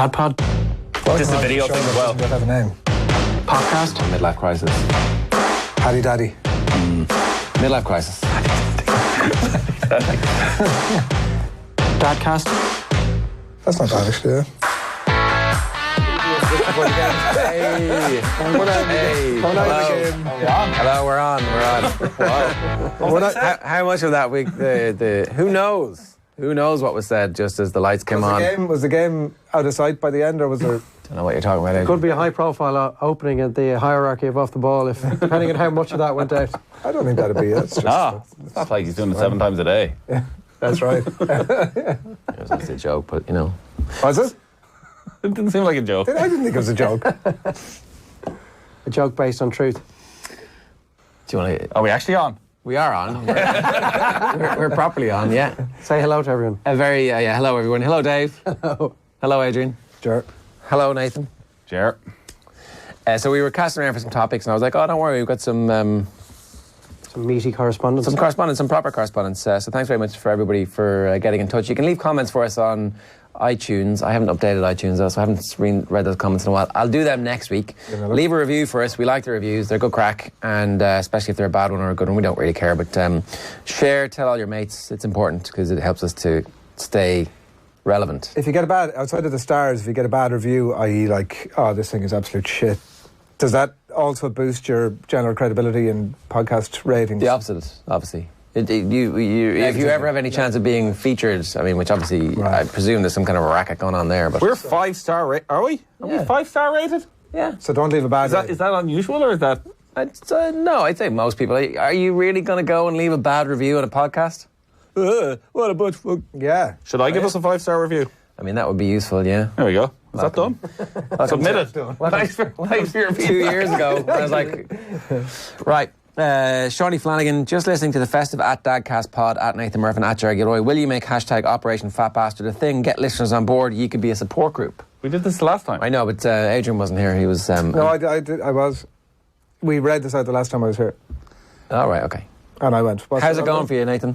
Dad Pod. Just a video thing as well. Doesn't have a name. Podcast. Midlife crisis. Paddy Daddy. Midlife crisis. Dadcast. That's not bad, actually, yeah. Hello, we're on. Wow. How much of that week? Who knows? Who knows what was said just as the lights came on? Was the game out of sight by the end, or was there... Don't know what you're talking about. Adrian. Could be a high-profile opening at the hierarchy of off the ball, if depending on how much of that went out. I don't think that'd be it. It's just, It's not like he's doing it 7 times a day. that's right. It was a joke, but you know. Was it? It didn't seem like a joke. I didn't think it was a joke. A joke based on truth. Do you want to? Are we actually on? We are on. We're properly on. Yeah. Say hello to everyone. Hello everyone. Hello Dave. Hello. Hello Adrian. Sure. Hello Nathan. Sure. So we were casting around for some topics, and I was like, "Oh, don't worry, we've got some Meaty correspondence. some proper correspondence." So thanks very much for everybody for getting in touch. You can leave comments for us on iTunes. I haven't updated iTunes though, so I haven't read those comments in a while. I'll do them next week. Leave a review for us. We like the reviews. They're good crack, and especially if they're a bad one or a good one, we don't really care. But share, tell all your mates. It's important because it helps us to stay relevant. If you get outside of the stars, if you get a bad review, i.e. like, oh, this thing is absolute shit, does that also boost your general credibility in podcast ratings? The opposite, obviously. If you ever have any chance of being featured, I mean, which obviously I presume there's some kind of a racket going on there. But We're 5-star are we? Are we 5-star rated? yeah. So don't leave a bad rating. Is that unusual or is that... No, I'd say most people. Are you really going to go and leave a bad review on a podcast? What a bunch of... Yeah. Should I give us a 5-star review? I mean, that would be useful, yeah. There we go. Is that done? Submit it. Thanks for your 2 years ago. I was like, right. Shawnee Flanagan, just listening to the festive at Dadcast Pod, at Nathan Murphy, at Jerry Gilroy. Will you make hashtag Operation Fat Bastard a thing? Get listeners on board. You could be a support group. We did this last time. I know, but Adrian wasn't here. He was... No, I did. I was. We read this out the last time I was here. All right, okay. And I went. How's it going for you, Nathan?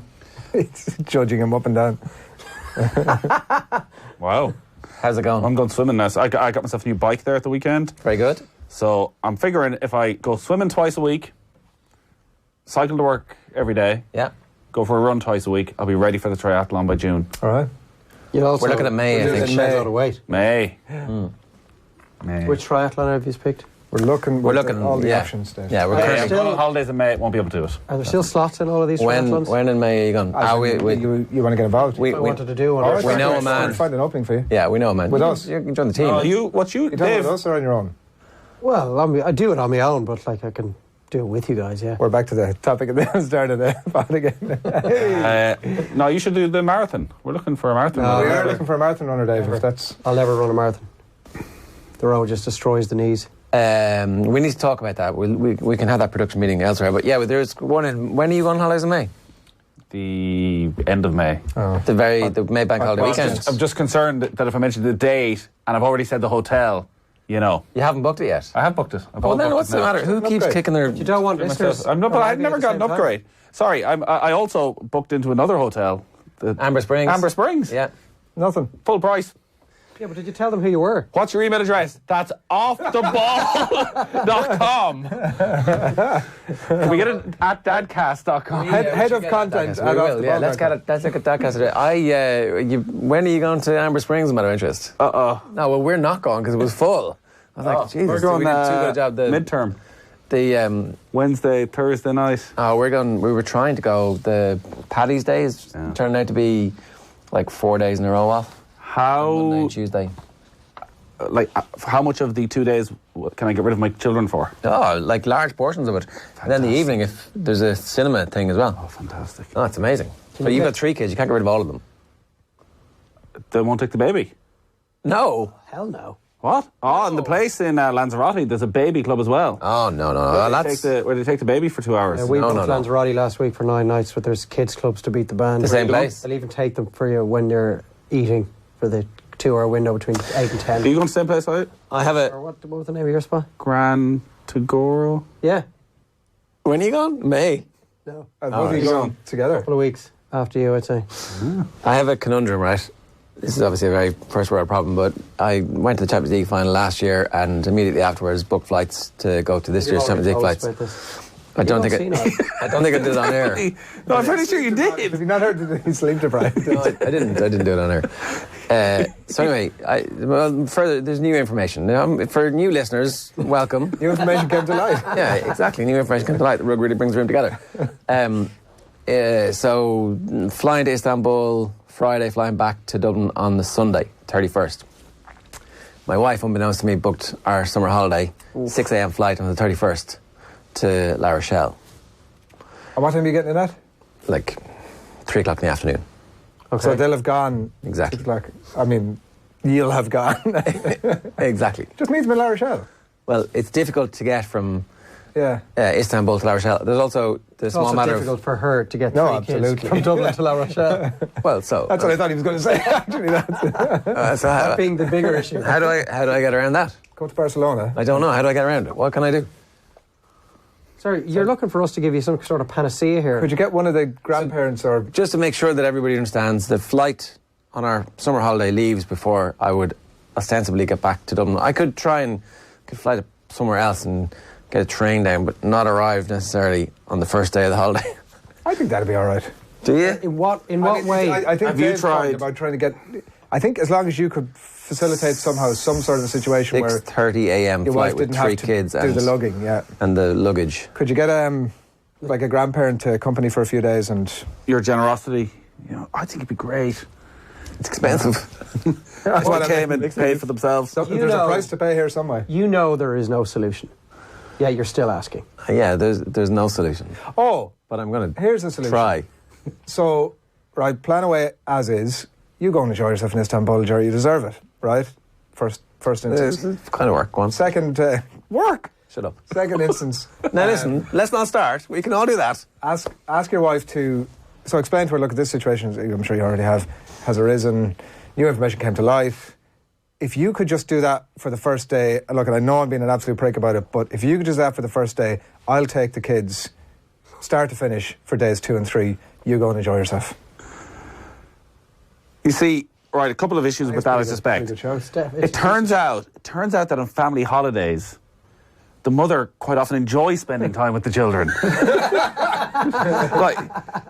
Judging him up and down. Wow. How's it going? I'm going swimming now. So I got myself a new bike there at the weekend. Very good. So I'm figuring if I go swimming twice a week, cycle to work every day, Yeah. go for a run twice a week, I'll be ready for the triathlon by June. All right. You'll also We're looking at May, I think. shed a lot of weight. May. May. Which triathlon have you picked? We're looking all the yeah. options there. Yeah, we're Hey, currently... I'm going on holidays in May, I won't be able to do it. Are there still slots in all of these triathlons? When in May are you going? You want to get involved? We I wanted to do one. All right, we know right, a man. We'll find an opening for you. Yeah, we know a man. With us? You can join the team. You You talking Dave? with us or on your own? Well, I do it on my own, but like I can do it with you guys, yeah. We're back to the topic at the start of the pod again. No, you should do the marathon. We're looking for a marathon. We are looking for a marathon runner, Dave. If that's... I'll never run a marathon. The road just destroys the knees. We need to talk about that. We can have that production meeting elsewhere. But yeah, there's one in... When are you going on holidays in May? The end of May. Oh. The May bank holiday weekend. I'm just concerned that if I mention the date and I've already said the hotel, you know. You haven't booked it yet? I have booked it. Well, then what's the matter? Who keeps kicking their... You don't want listeners... I've never got an upgrade. Sorry, I also booked into another hotel. Amber Springs? Amber Springs. Yeah. Nothing. Full price. Yeah, but did you tell them who you were? What's your email address? That's offtheball.com. Can we get it at dadcast.com? Head of content. We will, yeah. Let's get a Dadcast today. When are you going to Amber Springs, as a matter of interest? No, well, we're not going because it was full. I was like, Jesus, we're going we did too good a job. midterm. The Wednesday, Thursday night. we're going. We were trying to go. The Paddy's Day is turning out to be like 4 days in a row off. Monday and Tuesday. How much of the 2 days can I get rid of my children for? Oh, like large portions of it. Fantastic. And then the evening, if there's a cinema thing as well. Oh, fantastic. Oh, it's amazing. But you've got 3 kids. You can't get rid of all of them. They won't take the baby. No. Hell no. What? Oh, and the place in Lanzarote, there's a baby club as well. Oh, no. Where they take the baby for 2 hours. We booked Lanzarote last week for 9 nights, but there's kids clubs to beat the band. The same place? They'll even take them for you when you're eating for the 2-hour window between 8 and 10. Are you going to the same place, are you? I have a... Or what was the name of your spot? Gran Tagoro? Yeah. When are you going? May. No. Both of you going together? A couple of weeks after you, I'd say. I have a conundrum, right? This is obviously a very first world problem, but I went to the Champions League final last year and immediately afterwards booked flights to go to this year's Champions League flights. I don't think I did it on air. No, I'm pretty sure you did. Have you not heard that he's sleep deprived? No, I didn't do it on air. So anyway, further, there's new information. For new listeners, welcome. New information came to light. Yeah, exactly. New information came to light. The rug really brings the room together. So flying to Istanbul Friday, flying back to Dublin on the Sunday, 31st. My wife, unbeknownst to me, booked our summer holiday, 6 a.m. flight on the 31st to La Rochelle. And what time are you getting in at? Like 3 o'clock in the afternoon. Okay. So they'll have gone. Exactly. 6 o'clock. I mean, you'll have gone. Exactly. Just meet them in La Rochelle. Well, it's difficult to get from Istanbul to La Rochelle. There's also the small matter of... It's difficult for her to get three kids from Dublin to La Rochelle. Well, so... That's what I thought he was going to say, actually. That being the bigger issue. How do I get around that? Go to Barcelona. I don't know. How do I get around it? What can I do? Sorry, you're looking for us to give you some sort of panacea here. Could you get one of the grandparents or... Just to make sure that everybody understands, the flight on our summer holiday leaves before I would ostensibly get back to Dublin. I could try and fly to somewhere else and get a train down, but not arrive necessarily on the first day of the holiday. I think that'd be all right. Do you? In what way? I think have you tried about trying to get... I think as long as you could facilitate somehow some sort of a situation where 6:30 a.m. your flight wife with didn't 3 have to kids do the lugging, and the luggage. Could you get like a grandparent to accompany for a few days and... Your generosity, I think it'd be great. It's expensive. That's what They came and paid for themselves. There's a price to pay here somewhere. You know there is no solution. Yeah, you're still asking. Yeah, there's no solution. Oh, But I'm going to here's the solution. try. So, right, plan away as is. You go and enjoy yourself in Istanbul, Jerry. You deserve it, right? First instance. It's kind of work. Go on. Second, work. Shut up. Second instance. Now listen, let's not start. We can all do that. Ask your wife to... So explain to her, look, at this situation, I'm sure you already have, has arisen. New information came to light. If you could just do that for the first day, look, and I know I'm being an absolute prick about it, but if you could do that for the first day, I'll take the kids, start to finish, for days 2 and 3. You go and enjoy yourself. You see, right, a couple of issues with that, I suspect. It turns out that on family holidays, the mother quite often enjoys spending time with the children. Right.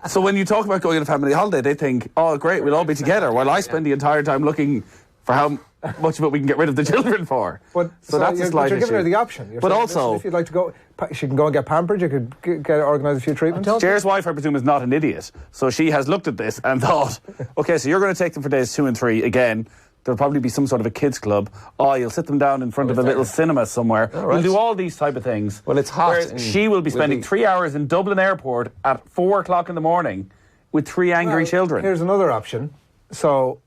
So when you talk about going on a family holiday, they think, oh, great, we'll all be together, while I spend the entire time looking for how much of it we can get rid of the children for. But, so that's a slight you're issue. giving her the option. You're but saying, also... if you'd like to go, she can go and get pampered, you could get organise a few treatments. Jer's wife, I presume, is not an idiot. So she has looked at this and thought, okay, so you're going to take them for days 2 and 3 again. There'll probably be some sort of a kids club. Oh, you'll sit them down in front of a little cinema somewhere. All right. You'll do all these type of things. Well, it's hot. Whereas she will be spending 3 hours in Dublin Airport at 4 o'clock in the morning with 3 angry children. Here's another option. So,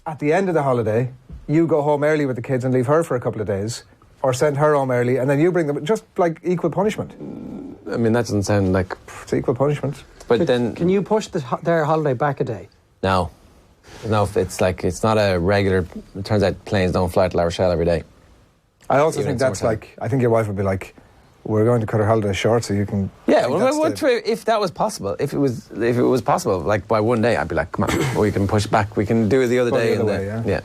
at the end of the holiday, you go home early with the kids and leave her for a couple of days, or send her home early, and then you bring them, just like equal punishment. I mean, that doesn't sound like... It's equal punishment. But then... Can you push their holiday back a day? No, it's not a regular... It turns out planes don't fly to La Rochelle every day. I also Even think in that's summertime. like... I think your wife would be like, we're going to cut our holiday short so you can... Yeah, if that was possible, if it was possible, like by one day, I'd be like, come on, we can push back, we can do it the other day. Yeah.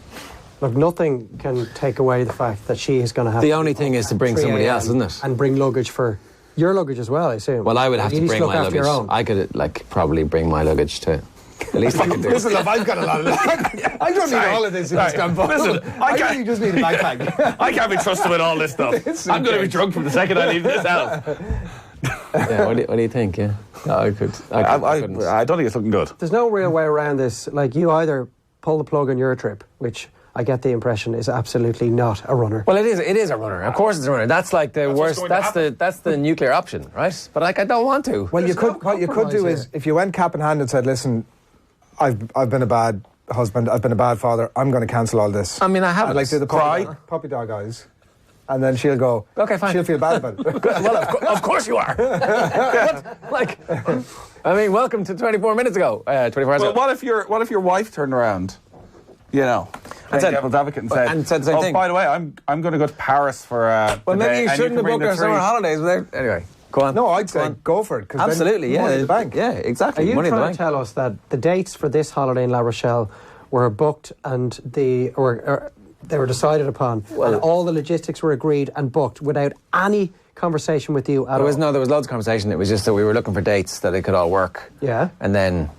Look, nothing can take away the fact that she is going to have... The only thing is to bring somebody else, isn't it? And bring luggage for... Your luggage as well, I assume. Well, I would have to bring my luggage. Your own. I could, probably bring my luggage too. At least I could do it. Listen, love, I've got a lot of luggage. I don't need all of this in Istanbul. Listen, I really just need a backpack. I can't be trusted with all this stuff. I'm going to be drunk from the second I leave this house. Yeah, what do you think? Yeah, no, I couldn't. I don't think it's looking good. There's no real way around this. Like, you either pull the plug on your trip, which I get the impression is absolutely not a runner. Well, it is a runner. Of course it's a runner. That's like the worst. That's the nuclear option, right? But I don't want to. Well, what you could do is, if you went cap in hand and said, listen, I've been a bad husband, I've been a bad father, I'm going to cancel all this. I mean, I haven't. I'd like to do the puppy dog eyes. And then she'll go, okay, fine. She'll feel bad about it. Well, of course you are. Welcome to 24 minutes ago. 24 hours Well, ago. what if your wife turned around, and said, devil's advocate and said the same thing. By the way, I'm going to go to Paris for well, maybe day, you shouldn't have booked our summer holidays without... Anyway, go on. No, I'd say go for it. Absolutely, then money in the bank. Yeah, exactly. Are you money in the trying bank. to tell us that the dates for this holiday in La Rochelle were booked and they were decided upon, and all the logistics were agreed and booked without any conversation with you at all? There was loads of conversation. It was just that we were looking for dates that it could all work. Yeah. And then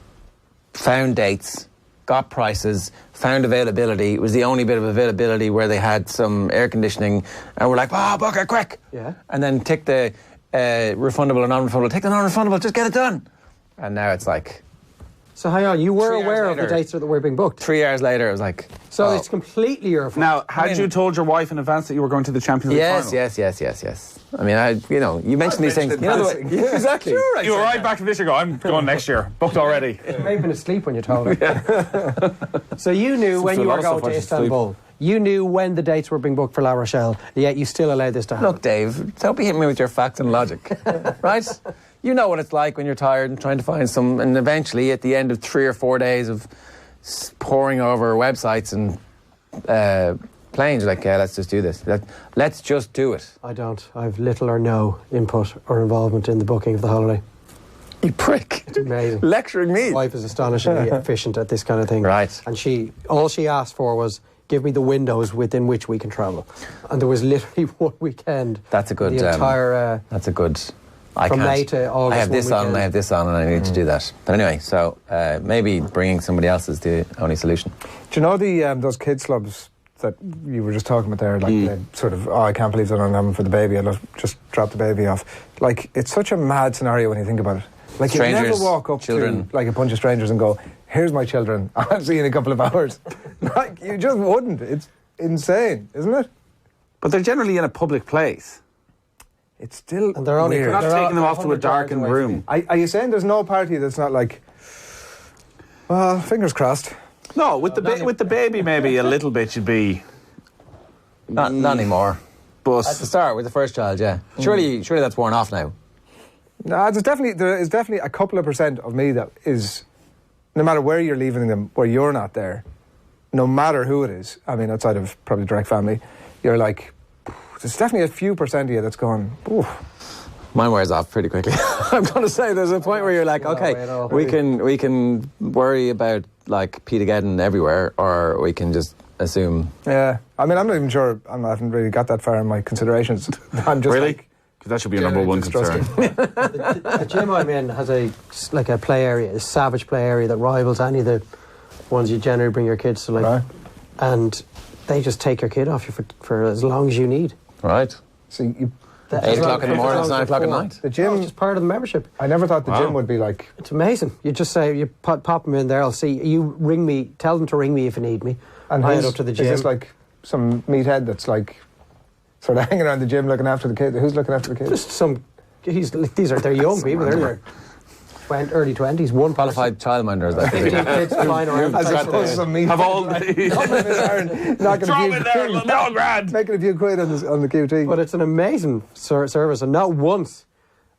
found dates, got prices, found availability. It was the only bit of availability where they had some air conditioning, and we're like, book it quick. Yeah. And then tick the refundable and non-refundable. Take the non-refundable, just get it done. And now it's like... So hang on, you were 3 hours aware of the later. dates that were being booked? 3 hours later, it was like... So it's completely your fault. Now, had you told your wife in advance that you were going to the Champions League final? Yes. I mean, you mentioned these things. mentioned You it know, yeah, exactly. Sure, You arrived back from this, you go, I'm going next year. Booked already. You may have been asleep when you told her. So you knew when a you lot were of going stuff to I should Istanbul. You knew when the dates were being booked for La Rochelle, yet you still allowed this to happen. Look, Dave, don't be hitting me with your facts and logic, right? You know what it's like when you're tired and trying to find some, and eventually at the end of 3 or 4 days of poring over websites and planes, you're like, yeah, let's just do this. Let's just do it. I don't. I've little or no input or involvement in the booking of the holiday. You prick. It's amazing. Lecturing me. My wife is astonishingly efficient at this kind of thing. Right. And all she asked for was, give me the windows within which we can travel. And there was literally one weekend. That's a good... The entire... that's a good... From May to August. I have this on, weekend. and I have this on, and I need to do that. But anyway, so maybe bringing somebody else is the only solution. Do you know those kids clubs that you were just talking about there? Like the sort of, I can't believe that I'm having for the baby. I'll just drop the baby off. Like, it's such a mad scenario when you think about it. Like, you Strangers, never walk up children. to like a bunch of strangers and go, here's my children, I'll see you in a couple of hours. Like, you just wouldn't. It's insane, isn't it? But they're generally in a public place. It's still And they're only weird. You're not taking them off to a 100 yards darkened away from room. Are you saying there's no party that's not like, well, fingers crossed? No, with the baby maybe a little bit you'd be... Not anymore. But At the start, with the first child, yeah. Surely that's worn off now. No, there is definitely a couple of % of me that is, no matter where you're leaving them, where you're not there, no matter who it is, I mean, outside of probably direct family, you're like, there's definitely a few % of you that's going, oof. Mine wears off pretty quickly. I'm going to say there's a point where you're like, okay, we can worry about like Petergeddon everywhere, or we can just assume. Yeah, I mean, I'm not even sure. I haven't really got that far in my considerations. I'm just really? like, Because that should be your number one concern. The gym I'm in has a play area, a savage play area that rivals any of the ones you generally bring your kids to. Right. And they just take your kid off you for as long as you need. Right. so you, 8 o'clock in the morning, it's 9 o'clock at night. the gym, It's just part of the membership. I never thought the gym would be like, It's amazing. You just say, you pop them in there, I'll see. You ring me, tell them to ring me if you need me. and I head up to the gym. is this like some meathead that's like sort of hanging around the gym looking after the kid? Who's looking after the kids? Just some, they're young people, they're in their early 20s, one Qualified childminders, that 15 kids flying around. As opposed to some meathead. Have all knocking Throw a him few in there, quid, no grand. making a few quid on the QT. But it's an amazing service, and not once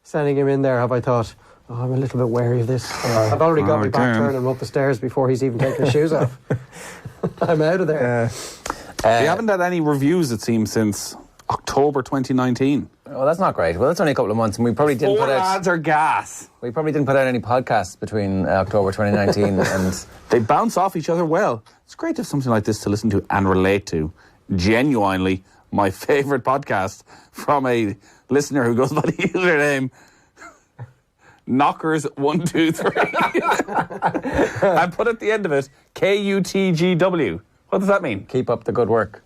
sending him in there have I thought, oh, I'm a little bit wary of this. I've already got my back turning him up the stairs before he's even taken his shoes off. I'm out of there. You haven't had any reviews, it seems, since October 2019. Well, that's not great. Well, that's only a couple of months, and we probably didn't Four put out. lads are gas. We probably didn't put out any podcasts between October 2019 and. They bounce off each other well. It's great to have something like this to listen to and relate to. Genuinely, my favourite podcast from a listener who goes by the username Knockers123. And put at the end of it KUTGW. What does that mean? Keep up the good work.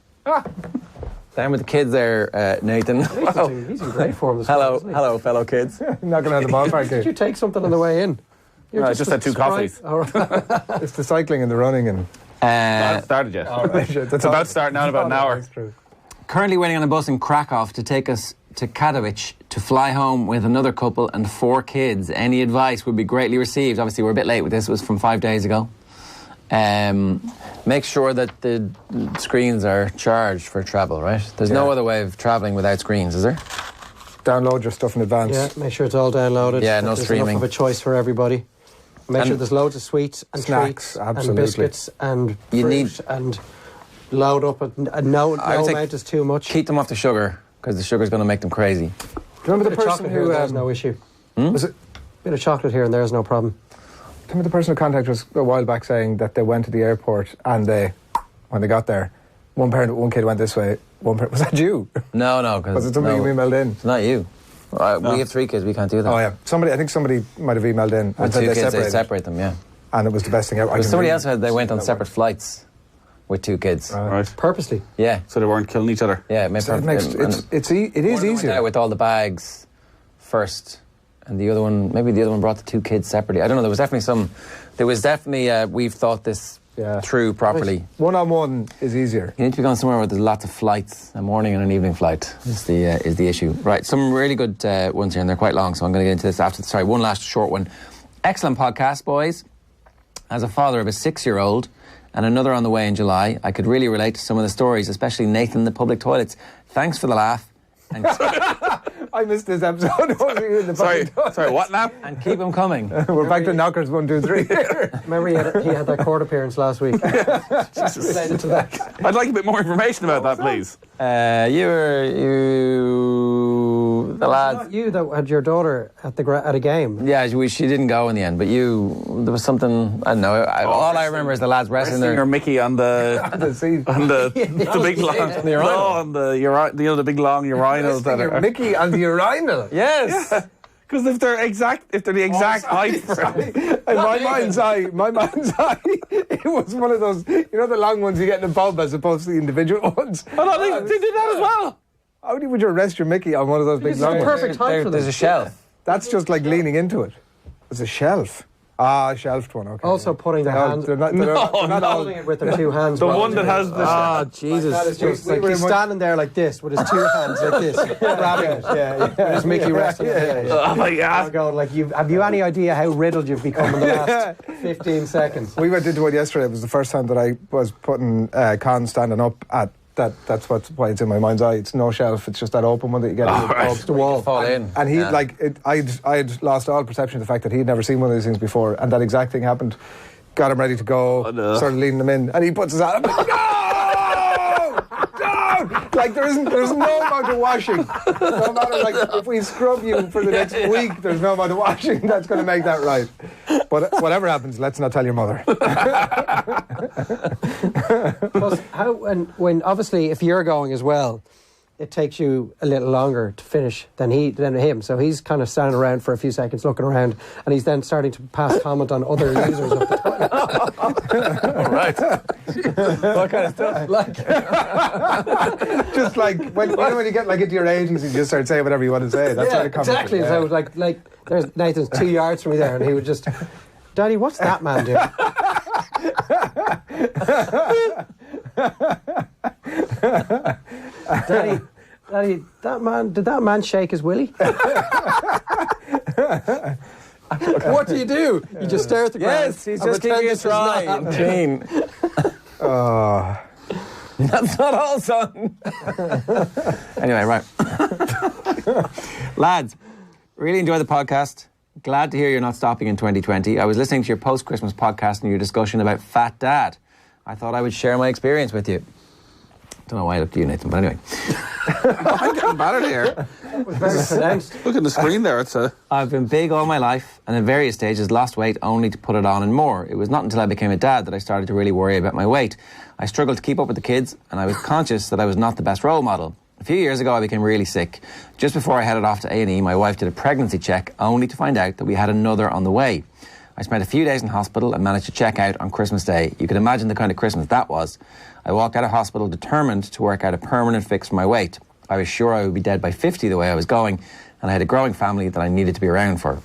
Down with the kids there, Nathan. Wow. He's in great form this Hello, morning, isn't he? hello, fellow kids. Knocking out the ballpark Did you here. take something on the way in? I just had 2 coffees. All right. It's the cycling and the running and. Not started yet. It's about to start now in about an hour. That's true. Currently waiting on a bus in Krakow to take us to Katowice to fly home with another couple and 4 kids. Any advice would be greatly received. Obviously, we're a bit late with this. It was from 5 days ago. Make sure that the screens are charged for travel, right? There's no other way of travelling without screens, is there? Download your stuff in advance. Yeah, make sure it's all downloaded. Yeah, no There's streaming. enough of a choice for everybody. Make And sure there's loads of sweets and snacks, treats absolutely. and biscuits and You fruit need- and load up. No I would say amount is too much. Keep them off the sugar, because the sugar's going to make them crazy. Do you remember the Bit of person chocolate here who and there's no issue. was it? Bit of chocolate here and there's no problem. Tell me the person who contacted us a while back saying that they went to the airport and when they got there, one kid went this way, was that you? No. Was it somebody who emailed in? It's not you. We have 3 kids, we can't do that. Oh yeah, I think somebody might have emailed in. With 2 kids, they separate them, yeah. And it was the best thing ever. Somebody else said they went on separate flights with 2 kids. Right. Purposely? Yeah. So they weren't killing each other? Yeah, it is easier. Went out with all the bags first, and the other one brought the 2 kids separately. I don't know, there was definitely, we've thought this through properly. One-on-one is easier. You need to be going somewhere where there's lots of flights, a morning and an evening flight is the issue. Right, some really good ones here, and they're quite long, so I'm going to get into this after. Sorry, one last short one. Excellent podcast, boys. As a father of a 6-year-old and another on the way in July, I could really relate to some of the stories, especially Nathan in the public toilets. Thanks for the laugh. And I missed this episode. Sorry, what now? And keep them coming. We're back to knockers 1, 2, 3. Remember he had that court appearance last week. Related to that. I'd like a bit more information about that, please. The lads. Not you that had your daughter at a game. Yeah, she didn't go in the end, but there was something, I don't know. All I remember is the lads wrestling there. Or Mickey on the big long, the big long urinals that are Mickey on the urinal. Yes. Because if they're the exact height for it. In my mind's eye, it was one of those, the long ones you get in a pub as opposed to the individual ones. Oh no, they did that as well. How would you rest your Mickey on one of those big long ones? Perfect height for them. There's a shelf. That's just like leaning into it. There's a shelf. A shelved one, okay. Also putting their hands... They're not holding it with their 2 hands. The one that has the... Oh, Jesus. That is just like he's standing there like this with his 2 hands like this, grabbing it. Yeah. With his Mickey resting. Oh my God. Going like, have you any idea how riddled you've become in the last 15 seconds? We went into it yesterday. It was the first time that I was putting Con standing up at that's why it's in my mind's eye. It's no shelf. It's just that open one that you get up the wall. Fall in. And he I'd lost all perception of the fact that he'd never seen one of these things before, and that exact thing happened. Got him ready to go. Started leading him in, and he puts his hand up. No! Like there's no amount of washing. No matter if we scrub you for the next week, there's no amount of washing that's going to make that right. But whatever happens, let's not tell your mother. Plus, when obviously if you're going as well, it takes you a little longer to finish than him. So he's kind of standing around for a few seconds, looking around, and he's then starting to pass comment on other users of the toilet. Right. What kind of stuff? Just like when you get into your agency, you just start saying whatever you want to say. That's what it comes exactly. to. So like there's Nathan's 2 yards from me there, and he would just, Daddy, what's that man doing? Daddy, did that man shake his willy? What do? You just stare at the ground. Yes, he's just keeping it dry and clean. That's not all, son. Anyway, right. Lads, really enjoy the podcast. Glad to hear you're not stopping in 2020. I was listening to your post-Christmas podcast and your discussion about Fat Dad. I thought I would share my experience with you. Don't know why I looked at you, Nathan, but anyway. I'm getting battered here. That was very pronounced. Look at the screen there. I've been big all my life and at various stages lost weight only to put it on and more. It was not until I became a dad that I started to really worry about my weight. I struggled to keep up with the kids and I was conscious that I was not the best role model. A few years ago I became really sick. Just before I headed off to A&E, my wife did a pregnancy check only to find out that we had another on the way. I spent a few days in hospital and managed to check out on Christmas Day. You can imagine the kind of Christmas that was. I walked out of hospital determined to work out a permanent fix for my weight. I was sure I would be dead by 50 the way I was going, and I had a growing family that I needed to be around for.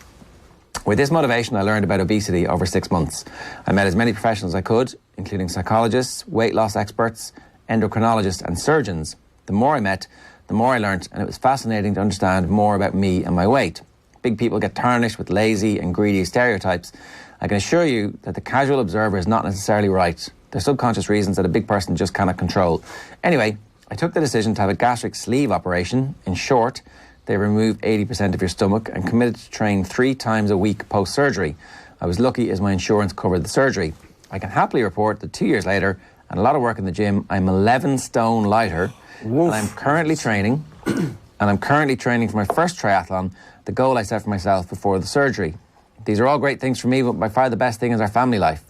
With this motivation, I learned about obesity over 6 months. I met as many professionals as I could, including psychologists, weight loss experts, endocrinologists and surgeons. The more I met, the more I learnt, and it was fascinating to understand more about me and my weight. Big people get tarnished with lazy and greedy stereotypes. I can assure you that the casual observer is not necessarily right. There's subconscious reasons that a big person just cannot control. Anyway, I took the decision to have a gastric sleeve operation. In short, they remove 80% of your stomach and committed to train 3 times a week post-surgery. I was lucky as my insurance covered the surgery. I can happily report that 2 years later, and a lot of work in the gym, I'm 11 stone lighter. And I'm currently training for my first triathlon, the goal I set for myself before the surgery. These are all great things for me, but by far the best thing is our family life.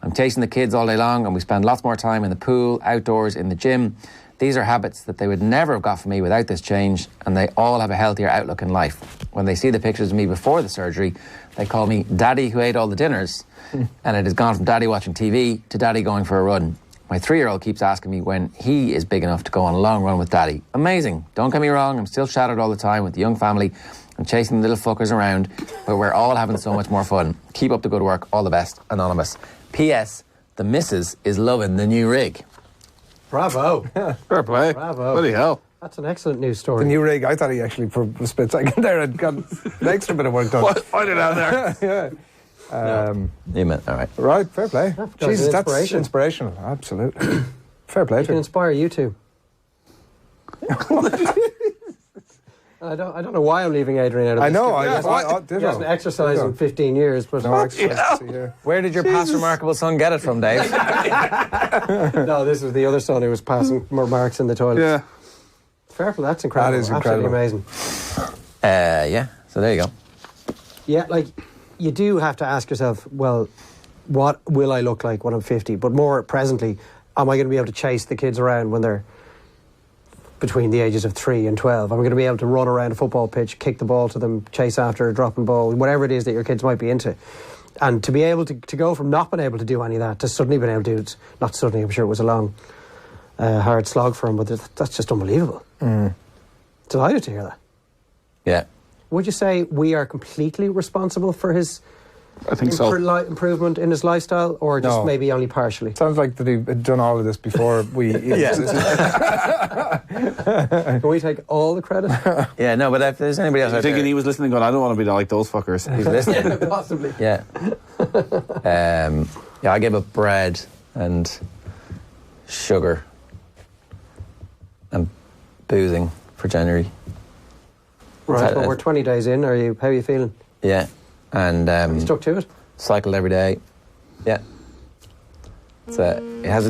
I'm chasing the kids all day long and we spend lots more time in the pool, outdoors, in the gym. These are habits that they would never have got from me without this change, and they all have a healthier outlook in life. When they see the pictures of me before the surgery, they call me Daddy who ate all the dinners, and it has gone from Daddy watching TV to Daddy going for a run. My 3-year-old keeps asking me when he is big enough to go on a long run with Daddy. Amazing. Don't get me wrong, I'm still shadowed all the time with the young family and chasing the little fuckers around, but we're all having so much more fun. Keep up the good work. All the best. Anonymous. P.S. The missus is loving the new rig. Bravo. Fair play. Bravo. Bloody hell. That's an excellent news story. The new rig, I thought he actually, for a split second there, had got an extra bit of work done. Find it out there. Yeah. You meant, all right. Right, fair play. Jesus, that's inspiration. inspirational. Absolutely. Fair play It to can him. inspire you too. I don't know why I'm leaving Adrian out of this. I know. He hasn't exercised in 15 years, but No exercise to see here. Where did your past remarkable son get it from, Dave? no, this was the other son who was passing remarks in the toilet. Yeah. Fair play, that's incredible. That is incredible. Absolutely amazing. Yeah, so there you go. Yeah, like, you do have to ask yourself, well, what will I look like when I'm 50? But more presently, am I going to be able to chase the kids around when they're between the ages of 3 and 12? Am I going to be able to run around a football pitch, kick the ball to them, chase after a dropping ball, whatever it is that your kids might be into? And to be able to go from not being able to do any of that to suddenly being able to do it, not suddenly, I'm sure it was a long, hard slog for him, but that's just unbelievable. Delighted to hear that. Yeah. Would you say we are completely responsible for his I think so. improvement in his lifestyle, or just No. maybe only partially? Sounds like that he had done all of this before we existed. Can we take all the credit? Yeah, no, but if there's anybody else I'm out thinking there he was listening going, I don't want to be like those fuckers. who's listening, Possibly. yeah. Yeah, I gave up bread and sugar and boozing for January. Right, but we're 20 days in. How are you feeling? Yeah, and You stuck to it? cycled every day. Yeah, it has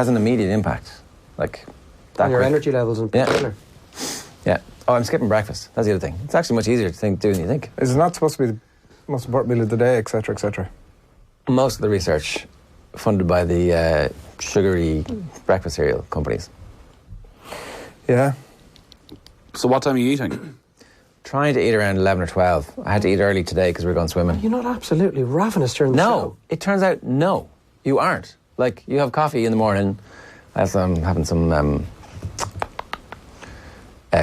an immediate impact, like that. On your quick. energy levels in Yeah. particular? Yeah. Oh, I'm skipping breakfast. That's the other thing. It's actually much easier to do than you think. Is it not supposed to be the most important meal of the day, etc., etc.? Most of the research funded by the sugary breakfast cereal companies. Yeah. So what time are you eating? Trying to eat around 11 or 12. I had to eat early today because we were going swimming. You're not absolutely ravenous during the No, show. it turns out no, you aren't. Like, you have coffee in the morning. I'm having some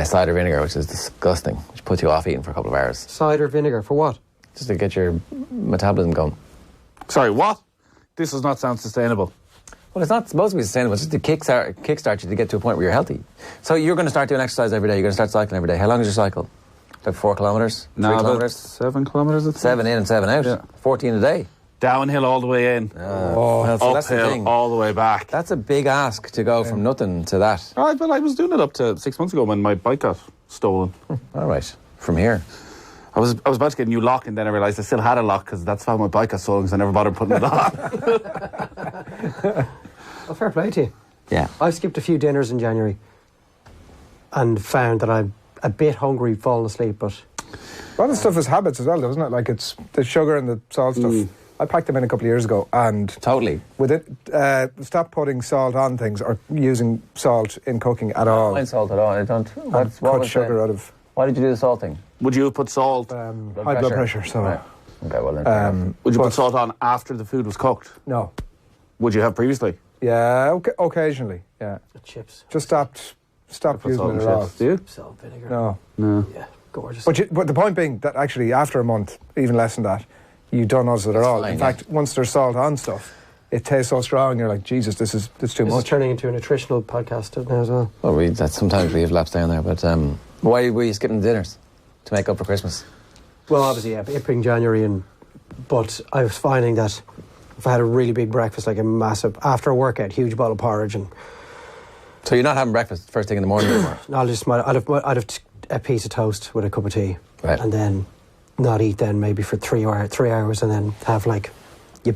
cider vinegar, which is disgusting, which puts you off eating for a couple of hours, Cider vinegar, for what? just to get your metabolism going. Sorry, what? This does not sound sustainable. Well, it's not supposed to be sustainable. It's just to kickstart you to get to a point where you're healthy. So you're going to start doing exercise every day. You're going to start cycling every day. How long is your cycle? About 4 kilometres? 3 about kilometres? 7 kilometres. I think. 7 in and 7 out. Yeah. 14 a day. Downhill all the way in. Well, so that's the Uphill thing. all the way back. That's a big ask to go from nothing to that. All right, well, I was doing it up to 6 months ago when my bike got stolen. All right, from here. I was about to get a new lock, and then I realised I still had a lock because that's how my bike got stolen because I never bothered putting it on. Well, fair play to you. Yeah. I skipped a few dinners in January and found that I'm a bit hungry falling asleep, but A lot of stuff is habits as well, doesn't it? Like, it's the sugar and the salt stuff. I packed them in a couple of years ago, and Totally. with it, stop putting salt on things or using salt in cooking at all. Mind salt at all. I don't. What Cut was sugar the- out of Why did you do the salt thing? Would you have put salt? high blood pressure. So, Right. Okay, well then. Would you but- put salt on after the food was cooked? no. Would you have previously? Yeah, occasionally. Yeah, chips, just stopped Put using salt it and at all. chips. Do you? salt, vinegar. No. No. Yeah, gorgeous. But the point being that actually after a month, even less than that, you don't notice it at all. fine, In yeah. fact, once there's salt on stuff, it tastes so strong. You're like, Jesus, this is too This is much. turning into a nutritional podcast now as well. Well, sometimes we have laps down there, but why were you skipping the dinners to make up for Christmas? Well, obviously, yeah, it being January, but I was finding that if I had a really big breakfast, like a massive, after a workout, huge bowl of porridge, and So you're not having breakfast first thing in the morning anymore? I'd have a piece of toast with a cup of tea, Right. and then not eat then maybe for 3 hours, and then have like, you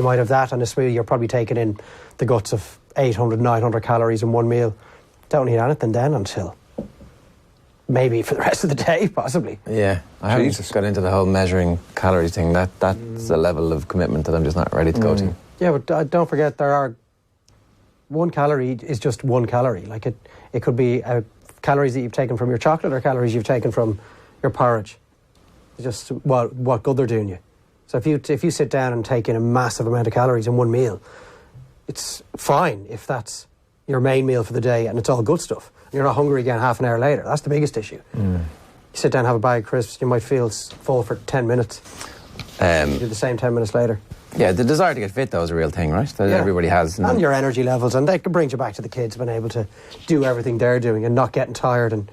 might have that and a smoothie. You're probably taking in the guts of 800, 900 calories in one meal. Don't eat anything then until maybe for the rest of the day, possibly. Yeah, I haven't got into the whole measuring calories thing. That's a level of commitment that I'm just not ready to go to. Yeah, but don't forget, 1 calorie is just 1 calorie. Like it could be calories that you've taken from your chocolate or calories you've taken from your porridge. It's just what good they're doing you. So if you sit down and take in a massive amount of calories in one meal, it's fine if that's your main meal for the day and it's all good stuff. You're not hungry again half an hour later. That's the biggest issue. You sit down and have a bag of crisps, you might feel full for 10 minutes. You do the same 10 minutes later. Yeah, the desire to get fit, though, is a real thing, right? That everybody has. And your energy levels, and that brings you back to the kids being able to do everything they're doing and not getting tired and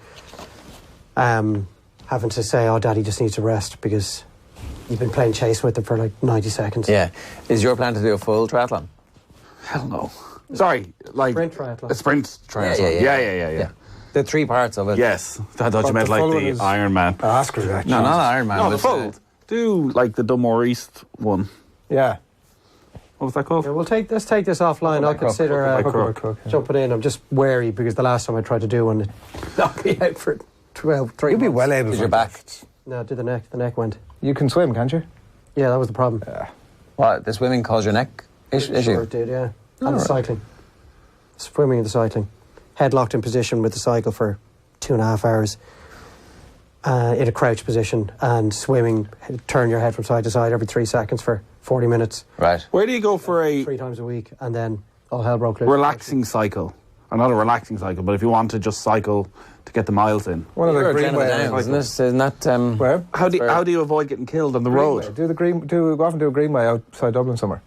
having to say, oh, Daddy just needs to rest because you've been playing chase with them for like 90 seconds. Yeah. Is your plan to do a full triathlon? Hell no. Sorry, like Sprint triathlon. A sprint triathlon. Yeah. The 3 parts of it. Yes, I thought you meant like the Iron Man. Oscar, actually. No, not Iron Man. No, the full. Do like the Dunmore East one. Yeah. What was that called? Yeah, let's take this offline. I'll consider jumping in. I'm just wary because the last time I tried to do one, it knocked me out for 3 You'll be months. well able Did to. your back? No, did the neck. The neck went. You can swim, can't you? Yeah, that was the problem. What, the swimming caused your neck issue? Sure it did, yeah. And the cycling. Swimming and the cycling. Head locked in position with the cycle for 2.5 hours in a crouch position, and swimming, turn your head from side to side every 3 seconds for 40 minutes. Right. Where do you go for a 3 times a week, and then all hell broke loose. relaxing cycle? Or not a relaxing cycle, but if you want to just cycle to get the miles in. One of the You're Greenway. isn't it? Isn't that... Where? How do you avoid getting killed on the road? Go off and do a Greenway outside Dublin somewhere.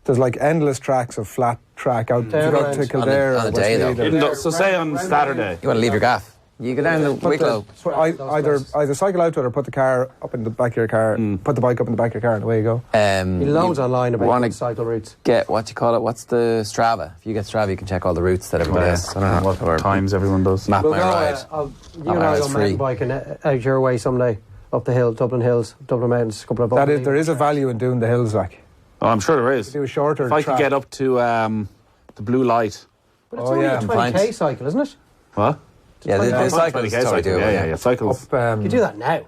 There's like endless tracks of flat track out Down to around. Kildare. On or the day, though. Westmeath. So say on Saturday. You want to leave your gaff. You go down the Wicklow. So either cycle out to it or put the car up in the back of your car, put the bike up in the back of your car, and away you go. Loads online about wanna cycle routes. Get, what you call it, what's the Strava? If you get Strava, you can check all the routes that everybody has. I don't know What times everyone does. Map We'll my go, ride. you and I go mountain biking out your way someday, up the hill, Dublin Hills, Dublin Mountains, a couple of There is a value in doing the hills, like. Oh, I'm sure there is. Do a shorter If I track. could get up to the blue light. But it's only a 20k cycle, isn't it? What? Yeah, the cycle is totally doable. Yeah, cycles. Up, You do that now.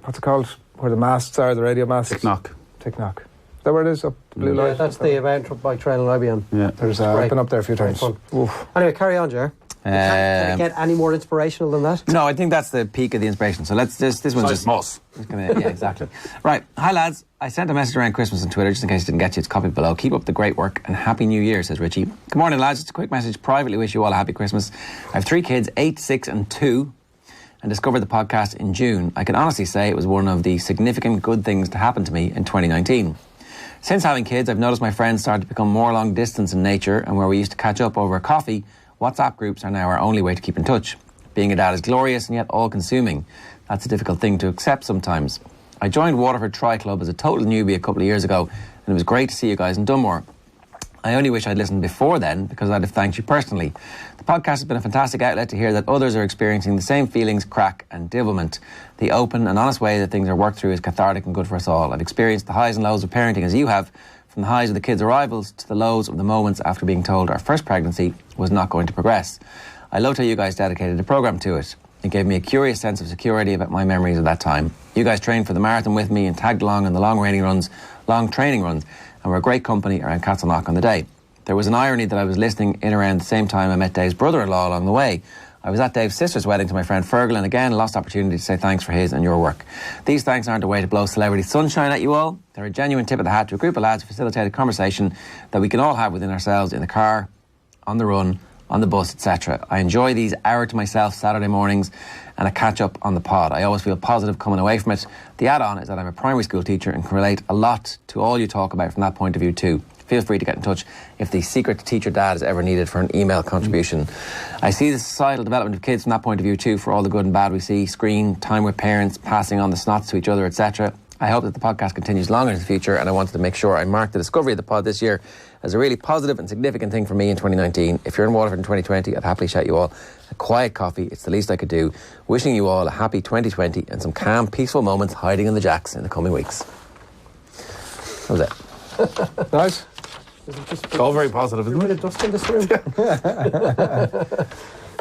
what's it called? Where the masts are, the radio masts. Ticknock. Ticknock. Is that where it is? Up the blue Yeah, light? that's the mountain bike trail in Albion. Yeah. There's, great. I've been up there a few Great times. fun. Oof. Anyway, carry on, Ger. Can it get any more inspirational than that? No, I think that's the peak of the inspiration. So let's just, this one's just... Moss. Yeah, exactly. Right. Hi, lads. I sent a message around Christmas on Twitter, just in case it didn't get you. It's copied below. Keep up the great work and Happy New Year, says Richie. Good morning, lads. Just a quick message. Privately wish you all a happy Christmas. I have 3 kids, 8, 6 and 2, and discovered the podcast in June. I can honestly say it was one of the significant good things to happen to me in 2019. Since having kids, I've noticed my friends started to become more long distance in nature, and where we used to catch up over coffee, WhatsApp groups are now our only way to keep in touch. Being a dad is glorious and yet all-consuming. That's a difficult thing to accept sometimes. I joined Waterford Tri Club as a total newbie a couple of years ago, and it was great to see you guys in Dunmore. I only wish I'd listened before then, because I'd have thanked you personally. The podcast has been a fantastic outlet to hear that others are experiencing the same feelings, crack and divilment. The open and honest way that things are worked through is cathartic and good for us all. I've experienced the highs and lows of parenting as you have, from the highs of the kids' arrivals to the lows of the moments after being told our first pregnancy was not going to progress. I loved how you guys dedicated a programme to it. It gave me a curious sense of security about my memories of that time. You guys trained for the marathon with me and tagged along on the long training runs, and were a great company around Castleknock on the day. There was an irony that I was listening in around the same time I met Dave's brother-in-law along the way. I was at Dave's sister's wedding to my friend Fergal, and again lost opportunity to say thanks for his and your work. These thanks aren't a way to blow celebrity sunshine at you all. They're a genuine tip of the hat to a group of lads who facilitate a conversation that we can all have within ourselves in the car, on the run, on the bus, etc. I enjoy these hour to myself Saturday mornings and a catch up on the pod. I always feel positive coming away from it. The add-on is that I'm a primary school teacher and can relate a lot to all you talk about from that point of view too. Feel free to get in touch if the secret teacher dad is ever needed for an email contribution. I see the societal development of kids from that point of view too, for all the good and bad we see, screen, time with parents, passing on the snots to each other, etc. I hope that the podcast continues long into the future, and I wanted to make sure I marked the discovery of the pod this year as a really positive and significant thing for me in 2019. If you're in Waterford in 2020, I'd happily shout you all a quiet coffee. It's the least I could do. Wishing you all a happy 2020 and some calm, peaceful moments hiding in the jacks in the coming weeks. That was it. Nice. It's all very positive, isn't A bit it? of dust in this room.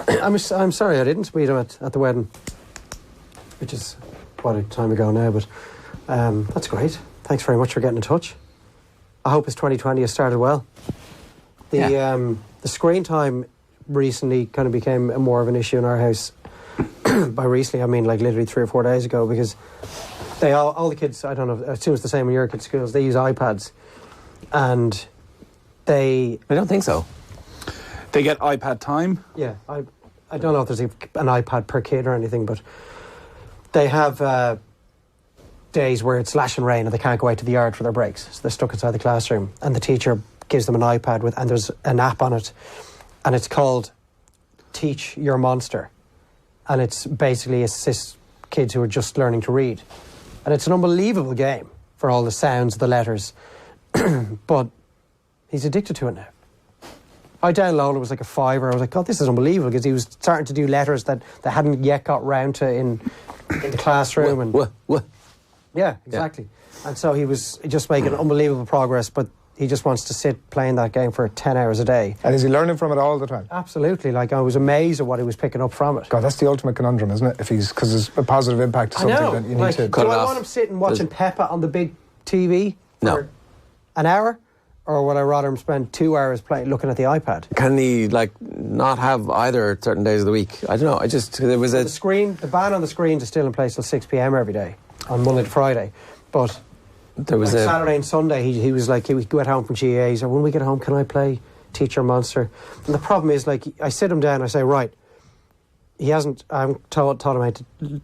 I'm sorry I didn't meet him at the wedding, which is quite a time ago now, but that's great. Thanks very much for getting in touch. I hope his 2020 has started well. The screen time recently kind of became more of an issue in our house. By recently, I mean like literally 3 or 4 days ago, because all the kids, I don't know, I assume it's the same in your kids' schools, they use iPads, and I don't think so. They get iPad time? Yeah, I don't know if there's an iPad per kid or anything, but they have days where it's lashing rain and they can't go out to the yard for their breaks, so they're stuck inside the classroom, and the teacher gives them an iPad and there's an app on it, and it's called Teach Your Monster, and it's basically assists kids who are just learning to read, and it's an unbelievable game for all the sounds, the letters, but he's addicted to it now. I downloaded, it was like a $5. I was like, God, this is unbelievable, because he was starting to do letters that they hadn't yet got round to in the classroom. Yeah, exactly. Yeah. And so he was just making unbelievable progress, but he just wants to sit playing that game for 10 hours a day. And is he learning from it all the time? Absolutely. Like, I was amazed at what he was picking up from it. God, that's the ultimate conundrum, isn't it? Because it's a positive impact to something that you need to... Do I want him sitting watching Peppa on the big TV for an hour? Or would I rather him spend 2 hours looking at the iPad? Can he, not have either certain days of the week? I don't know. The ban on the screens is still in place till 6 p.m. every day, on Monday to Friday. But there was Saturday and Sunday, he was like, he would go at home from GAA. So when we get home, can I play Teach Your Monster? And the problem is, I sit him down, I say, right, I haven't taught him how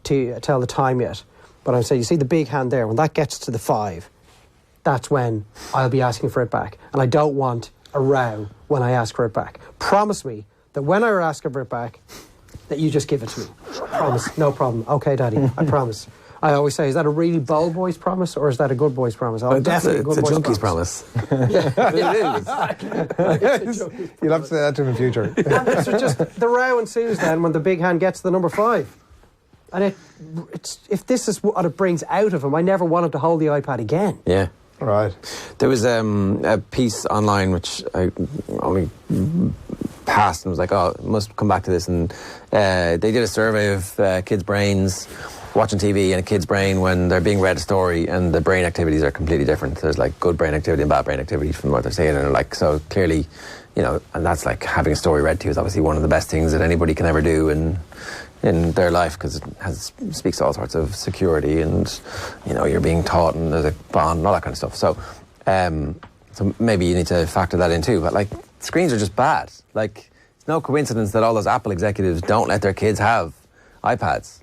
to tell the time yet. But I say, you see the big hand there? When that gets to the 5, that's when I'll be asking for it back. And I don't want a row when I ask for it back. Promise me that when I ask for it back, that you just give it to me. Promise. No problem. Okay, Daddy, I promise. I always say, is that a really bold boy's promise, or is that a good boy's promise? Definitely a good boy's junkie's promise. It is. You'll have to say that to him in future. And so just the row ensues then when the big hand gets to the number 5. And if this is what it brings out of him, I never want him to hold the iPad again. Yeah. Right. There was a piece online which I only passed and was like, oh, must come back to this. And they did a survey of kids' brains watching TV and a kid's brain when they're being read a story, and the brain activities are completely different. There's good brain activity and bad brain activity from what they're saying, and so clearly, and that's like having a story read to you is obviously one of the best things that anybody can ever do in their life, because it speaks to all sorts of security, and you're being taught, and there's a bond and all that kind of stuff. So maybe you need to factor that in too. But screens are just bad. It's no coincidence that all those Apple executives don't let their kids have iPads.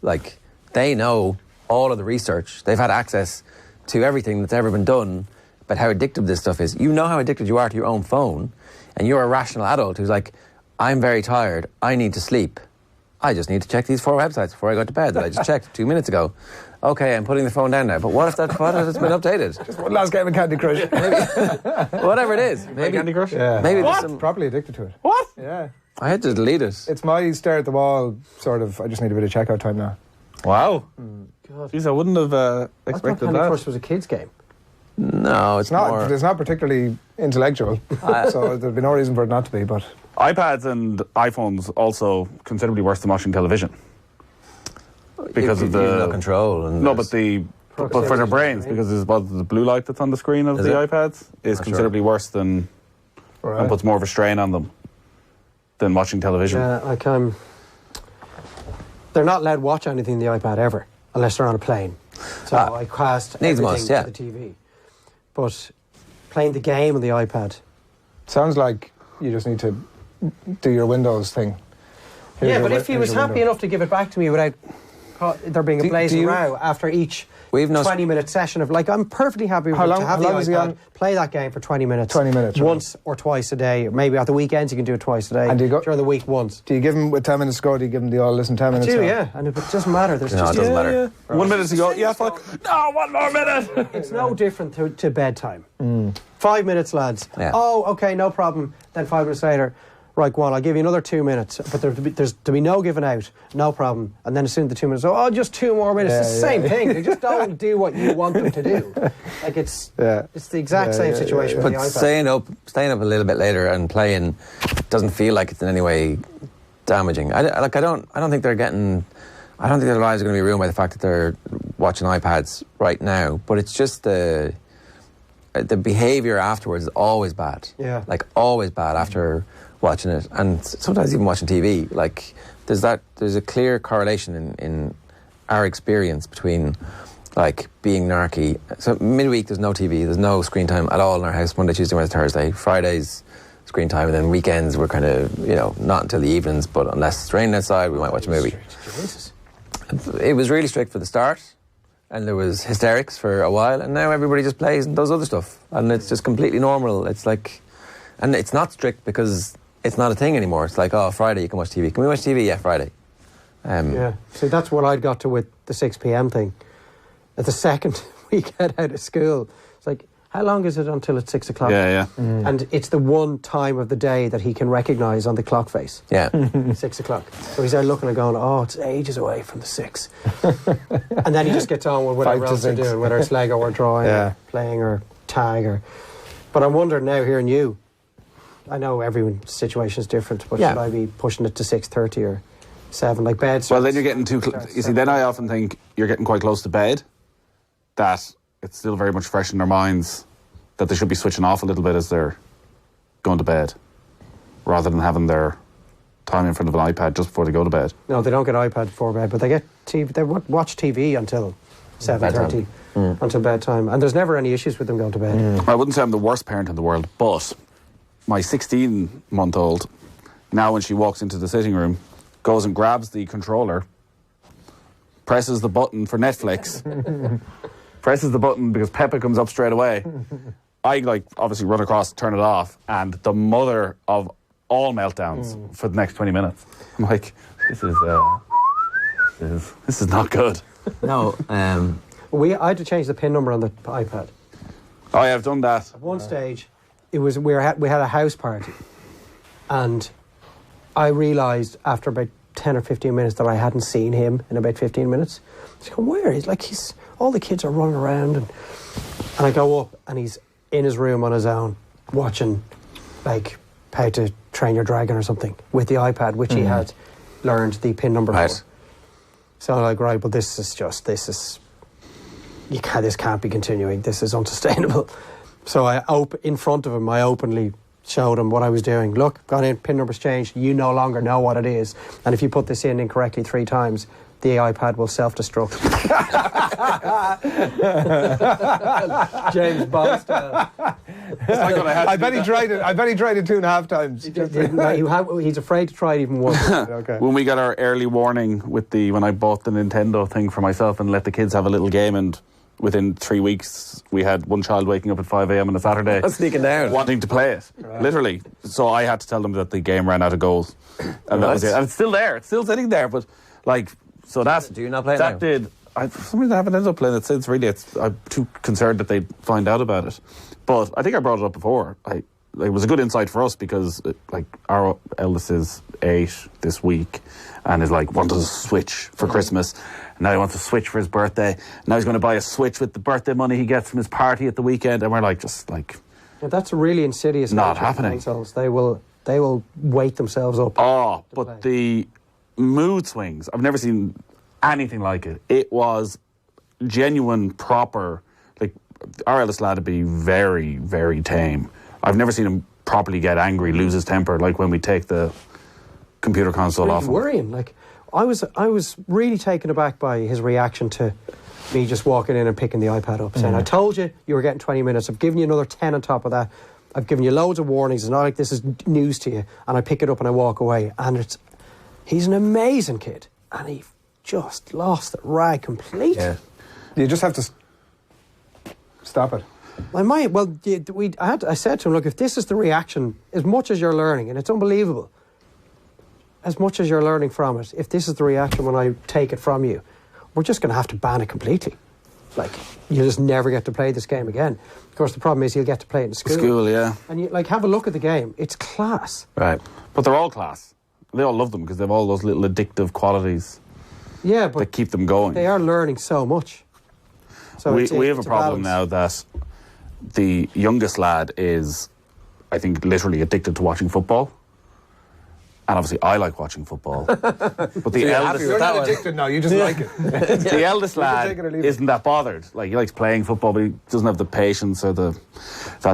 They know all of the research. They've had access to everything that's ever been done about how addictive this stuff is. You know how addicted you are to your own phone, and you're a rational adult who's like, I'm very tired, I need to sleep. I just need to check these 4 websites before I go to bed that I just checked 2 minutes ago. Okay, I'm putting the phone down now. But what if it's been updated? Just one last game of Candy Crush. Whatever it is. Maybe Candy Crush? Yeah. Maybe Properly addicted to it. What? Yeah. I had to delete it. It's my stare at the wall sort of, I just need a bit of checkout time now. Wow. Jeez, I wouldn't have expected Candy that. Crush was a kid's game. No, it's not. It's not particularly intellectual, so there'd be no reason for it not to be, but... iPads and iPhones also considerably worse than watching television. Because of the... no control. But for their brains, because the blue light that's on the screen of the iPads is considerably worse than... Right. And puts more of a strain on them than watching television. Yeah, they're not allowed to watch anything on the iPad ever, unless they're on a plane. So I cast everything to the TV. But playing the game on the iPad... Sounds like you just need to do your Windows thing. But if he was happy enough to give it back to me without there being a blazing row after each 20-minute session of, I'm perfectly happy with to have the iPad, play that game for 20 minutes. 20 minutes. Once or twice a day. Maybe at the weekends you can do it twice a day. And during the week once. Do you give him, with 10 minutes to go, do you give him the all listen 10 minutes? I do, yeah. And it doesn't matter. It doesn't matter. Yeah. 1 minute to go. Yeah, fuck. No, 1 more minute. It's no different to bedtime. 5 minutes, lads. Yeah. Oh, okay, no problem. Then 5 minutes later, right, go on, I'll give you another 2 minutes. But there's to be no giving out, no problem. And then as soon as the 2 minutes, just 2 more minutes. It's the same thing. They just don't do what you want them to do. It's the exact same situation with the iPad. But staying up a little bit later and playing doesn't feel like it's in any way damaging. I don't think they're getting. I don't think their lives are going to be ruined by the fact that they're watching iPads right now. But it's just the behaviour afterwards is always bad. Yeah. Like, always bad after watching it. And sometimes even watching TV. Like, there's a clear correlation in our experience between, like, being narky. So midweek, there's no TV, there's no screen time at all in our house, Monday, Tuesday, Wednesday, Thursday. Fridays, screen time, and then weekends, we're kind of, not until the evenings, but unless it's raining outside, we might watch a movie. Jesus. It was really strict for the start, and there was hysterics for a while, and now everybody just plays and does other stuff, and it's just completely normal. It's like, and it's not strict because it's not a thing anymore. It's like, oh, Friday you can watch TV. Can we watch TV? Yeah, Friday. Yeah. See, that's what I'd got to with the 6 p.m. thing. At the second we get out of school, it's like, how long is it until it's 6 o'clock? Yeah. And it's the one time of the day that he can recognise on the clock face. Yeah. 6 o'clock. So he's there looking and going, oh, it's ages away from the 6. And then he just gets on with whatever 5 to else they're 6. doing, whether it's Lego or drawing or playing or tag or... But I'm wondering now, hearing you, I know everyone's situation is different, but should I be pushing it to 6:30 or 7, like bed? Well, then you're getting too... you see, then I often think you're getting quite close to bed, that it's still very much fresh in their minds that they should be switching off a little bit as they're going to bed, rather than having their time in front of an iPad just before they go to bed. No, they don't get iPad before bed, but they get TV. They watch TV until 7:30, until bedtime, and there's never any issues with them going to bed. I wouldn't say I'm the worst parent in the world, but my 16-month-old, now when she walks into the sitting room, goes and grabs the controller, presses the button for Netflix, presses the button because Peppa comes up straight away. I, obviously run across, turn it off, and the mother of all meltdowns for the next 20 minutes. I'm like, this is not good. No. I had to change the PIN number on the iPad. I have done that. At one stage, we had a house party, and I realised after about 10 or 15 minutes that I hadn't seen him in about 15 minutes. I was going, where? He's all the kids are running around, and I go up, and he's in his room on his own, watching, like, How to Train Your Dragon or something, with the iPad, which he had learned the PIN number for. So I'm like, right, but this can't be continuing. This is unsustainable. So in front of him, I openly showed him what I was doing. Look, gone in, PIN number's changed. You no longer know what it is. And if you put this in incorrectly 3 times, the iPad will self-destruct. James Bond style. I bet he tried it 2.5 times. He's afraid to try it even once. Okay. When we got our early warning when I bought the Nintendo thing for myself and let the kids have a little game, and within 3 weeks we had one child waking up at 5 a.m. on a Saturday sneaking down, wanting to play it, literally. So I had to tell them that the game ran out of goals, and that was it. And it's still there. It's still sitting there, but so that's... Do you not play it that now? For some reason I haven't ended up playing it since, really. I'm too concerned that they'd find out about it. But I think I brought it up before. It was a good insight for us because, our eldest is 8 this week and is wanted a Switch for Christmas. And now he wants a Switch for his birthday. Now he's going to buy a Switch with the birthday money he gets from his party at the weekend. And we're Yeah, that's a really insidious... Not happening. Consoles. They will wake themselves up. Oh, but the mood swings, I've never seen anything like it. It was genuine, proper. Our eldest lad would be very, very tame. I've never seen him properly get angry, lose his temper, when we take the computer console off him. Worrying. I was really taken aback by his reaction to me just walking in and picking the iPad up, saying, I told you were getting 20 minutes. I've given you another 10 on top of that. I've given you loads of warnings. It's not like this is news to you. And I pick it up and I walk away. And he's an amazing kid. And he just lost the rag completely. Yeah. You just have to stop it. I said to him, look, if this is the reaction, as much as you're learning, and it's unbelievable, as much as you're learning from it, if this is the reaction when I take it from you, we're just going to have to ban it completely. You just never get to play this game again. Of course, the problem is you'll get to play it in school. School, yeah. And you have a look at the game. It's class. Right. But they're all class. They all love them because they have all those little addictive qualities. Yeah, but that keep them going. They are learning so much. So we have a problem now that the youngest lad is, I think, literally addicted to watching football. And obviously, I like watching football. But the eldest, You're not addicted now, you just like it. the eldest lad take it or leave it. isn't that bothered. Like, he likes playing football, but he doesn't have the patience or to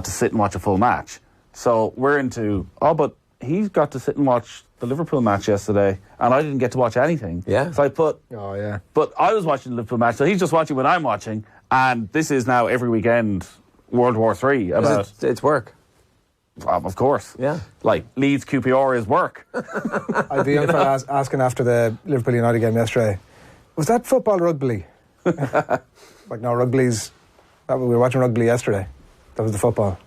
sit and watch a full match. So we're into, but he got to sit and watch the Liverpool match yesterday, and I didn't get to watch anything. Yeah. So I put... Oh, yeah. But I was watching the Liverpool match, so he's just watching what I'm watching, and this is now every weekend World War III about... It's work. Of course. Yeah. Like, Leeds QPR is work. I had the young fella asking after the Liverpool United game yesterday, was that football rugby? Like, no, rugby's... We were watching rugby yesterday. That was the football.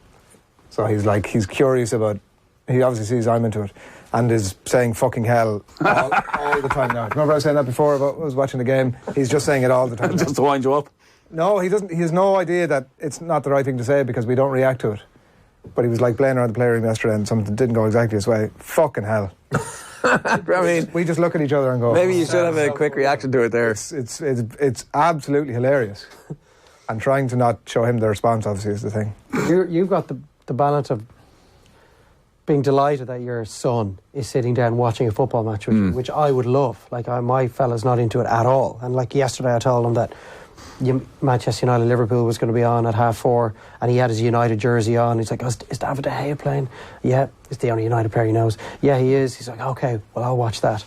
So he's curious about... He obviously sees I'm into it and is saying fucking hell all the time now. Remember I was saying that before about I was watching the game? He's just saying it all the time. Just to wind you up. No, he doesn't. He has no idea that it's not the right thing to say because we don't react to it. But he was like playing around the player room yesterday and something didn't go exactly his way. Fucking hell. I mean, we just look at each other and go... maybe you should have a quick reaction to it there. It's absolutely hilarious. And trying to not show him the response, obviously, is the thing. You've got the balance of being delighted that your son is sitting down watching a football match with you, which I would love. Like, my fella's not into it at all. And like yesterday I told him that Manchester United Liverpool was going to be on at 4:30 and he had his United jersey on. He's like, is David De Gea playing? Yeah, it's the only United player he knows. Yeah, he is. He's like, okay, well, I'll watch that.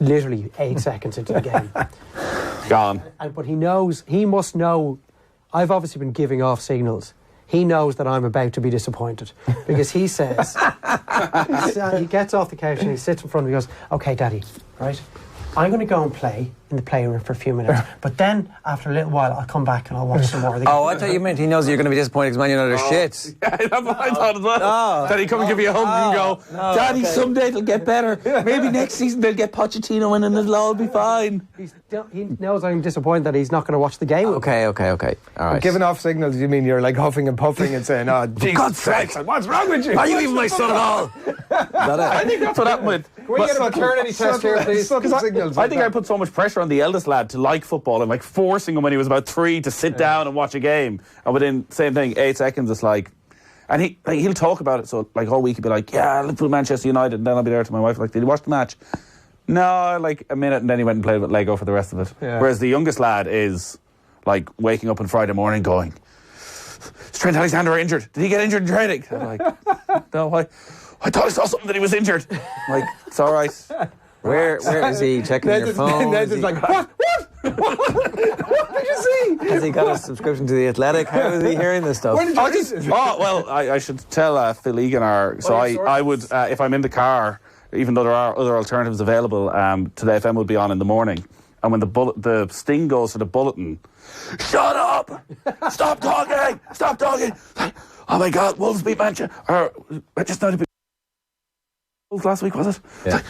Literally 8 seconds into the game. Gone. But he must know, I've obviously been giving off signals. He knows that I'm about to be disappointed because he says, he gets off the couch and he sits in front of me and goes, okay, Daddy, right, I'm going to go and play in the playroom for a few minutes, but then after a little while I'll come back and I'll watch some more of the game. Oh, I thought you meant he knows you're going to be disappointed because Man United are shit. Yeah, that's what I thought as well. That he'd come and give you a hug and go, Daddy, someday it'll get better. Maybe next season they'll get Pochettino in and it'll all be fine. He knows I'm disappointed that he's not going to watch the game. Okay. All right. Giving off signals, you mean you're like huffing and puffing and saying, oh, Jesus God's sake, what's wrong with you? are you even my son at all? I think that's what happened with... Can we get a maternity test here, please? I think I put so much pressure on the eldest lad to like football and like forcing him when he was about 3 to sit down and watch a game. And within, same thing, 8 seconds, it's like... And he'll talk about it, so like all week he'll be like, yeah, Liverpool, Manchester United, and then I'll be there to my wife, like, did you watch the match? No, like a minute, and then he went and played with Lego for the rest of it. Yeah. Whereas the youngest lad is like waking up on Friday morning going, is Trent Alexander injured? Did he get injured in training? I'm like, no, I thought I saw something that he was injured. I'm like, it's all right. Where is he checking your phone? Ned's just like, what? What did you see? Has he got a subscription to The Athletic? How is he hearing this stuff? Where did you read this? Well, I should tell Phil Egan, so I would, if I'm in the car, even though there are other alternatives available, Today FM will be on in the morning. And when the sting goes for the bulletin, shut up! Stop talking! Stop talking! Oh my God, Wolves beat Manchester. Manchester United beat Wolves last week, was it? Yeah.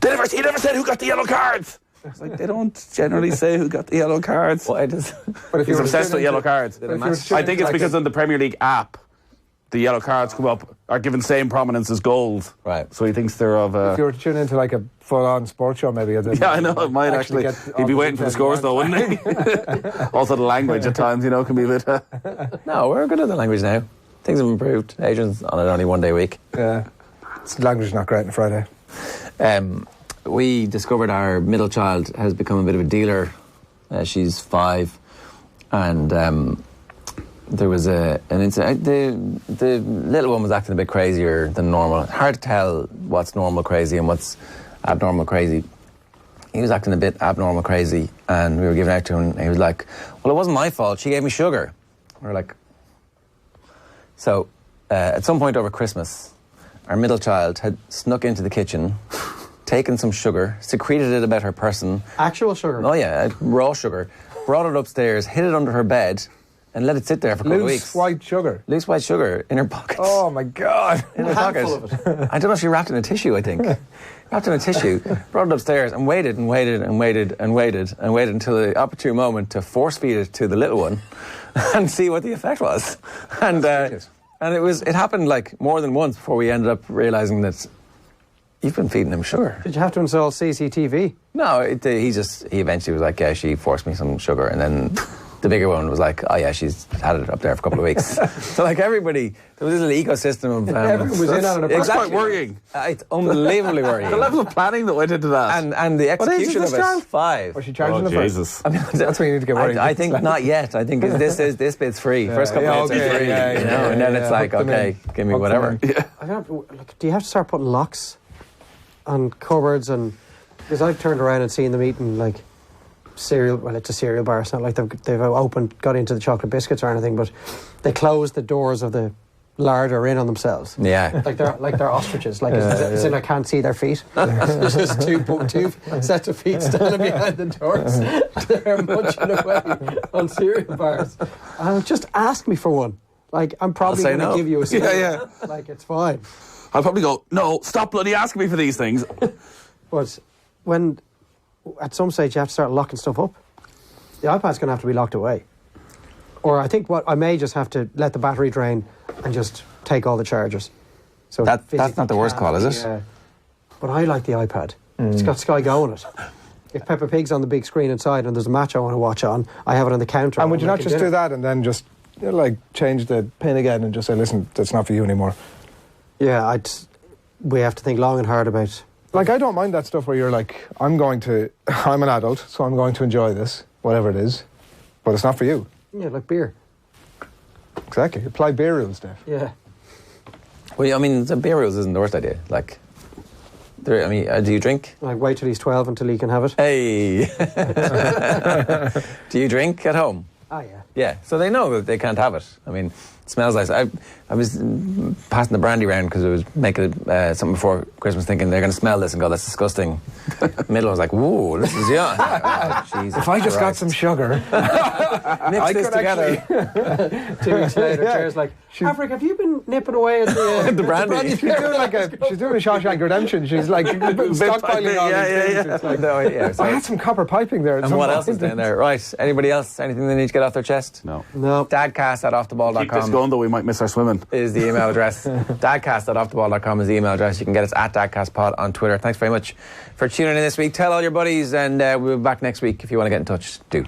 He never said who got the yellow cards. It's like, they don't generally say who got the yellow cards. Well, But if He's you were obsessed with yellow cards. I think it's because on the Premier League app, the yellow cards come up, are given same prominence as goals. Right. So he thinks they're of... If you were to tune into like a full-on sports show, maybe... Yeah, I know, it might actually... He'd be waiting for the scores though, wouldn't he? Also the language at times, can be a bit... No, we're good at the language now. Things have improved. Adrian's on it only 1 day a week. Yeah. Language is not great on Friday. We discovered our middle child has become a bit of a dealer. She's 5, and there was an incident. The little one was acting a bit crazier than normal. Hard to tell what's normal crazy and what's abnormal crazy. He was acting a bit abnormal crazy, and we were giving out to him, and he was like, well, it wasn't my fault, she gave me sugar. We were like... So, at some point over Christmas, our middle child had snuck into the kitchen, taken some sugar, secreted it about her person. Actual sugar? Oh yeah, raw sugar. Brought it upstairs, hid it under her bed, and let it sit there for a couple of weeks. White sugar? Loose white sugar in her pocket. Oh my God. In her pocket. Of it. I don't know if she wrapped it in a tissue, I think. Wrapped it in a tissue, brought it upstairs and waited and waited and waited and waited and waited until the opportune moment to force feed it to the little one and see what the effect was. And it happened like more than once before we ended up realising that you've been feeding him sugar. Did you have to install CCTV? No, he eventually was like, yeah, she forced me some sugar, and then the bigger one was like, oh yeah, she's had it up there for a couple of weeks. So like everybody, there was this little ecosystem of everyone was in on it. That's quite worrying. It's unbelievably worrying. The level of planning that went into that. And the execution of it. child? 5. Was she charging the Jesus. I mean, That's where you need to get worried. I think not yet. I think this bit's free. First couple of minutes are free. And then it's like, okay, give me whatever. I don't, like, do you have to start putting locks on cupboards? And because I've turned around and seen them eating like cereal. Well, it's a cereal bar. It's not like they've got into the chocolate biscuits or anything, but they close the doors of the larder in on themselves. Yeah. Like they're ostriches. Like it's in I can't see their feet. There's just two sets of feet standing behind the doors. And they're munching away on cereal bars. And just ask me for one. Like, I'm probably going to give you a cereal. Yeah. Like, it's fine. I'll probably go, no, stop bloody asking me for these things. But when, at some stage, you have to start locking stuff up, the iPad's going to have to be locked away. Or I think what I may just have to let the battery drain and just take all the chargers. So That's not the worst call, is it? Yeah. But I like the iPad. It's got Sky Go on it. If Peppa Pig's on the big screen inside and there's a match I want to watch on, I have it on the counter. And would you not just do that and then just like change the pin again and just say, listen, that's not for you anymore? Yeah, we have to think long and hard about. Like, I don't mind that stuff where you're like, I'm an adult, so I'm going to enjoy this, whatever it is, but it's not for you. Yeah, like beer. Exactly. Apply beer rules, Dave. Yeah. Well, I mean, the beer rules isn't the worst idea. Like, do you drink? Like, wait till he's 12 until he can have it. Hey. Do you drink at home? Oh, yeah. Yeah, so they know that they can't have it. I mean, it smells nice. I was passing the brandy round because I was making something before Christmas, thinking they're going to smell this and go, that's disgusting. Middle, I was like, whoa, this is If I just got some sugar, mix this together. 2 weeks later, Chair's like, Afric, have you been nipping away at the, the brandy? she's doing a Shawshank Redemption. She's like stockpiling all these things. It's like, So I had some copper piping there. and what else is down there? Right, anybody else? Anything they need to get off their chest? No. Dadcast at Keep this offtheball.com going, though, we might miss our swimming. is the email address. Dadcast at offtheball.com is the email address. You can get us at DadcastPod on Twitter. Thanks very much for tuning in this week. Tell all your buddies, and we'll be back next week. If you want to get in touch, do.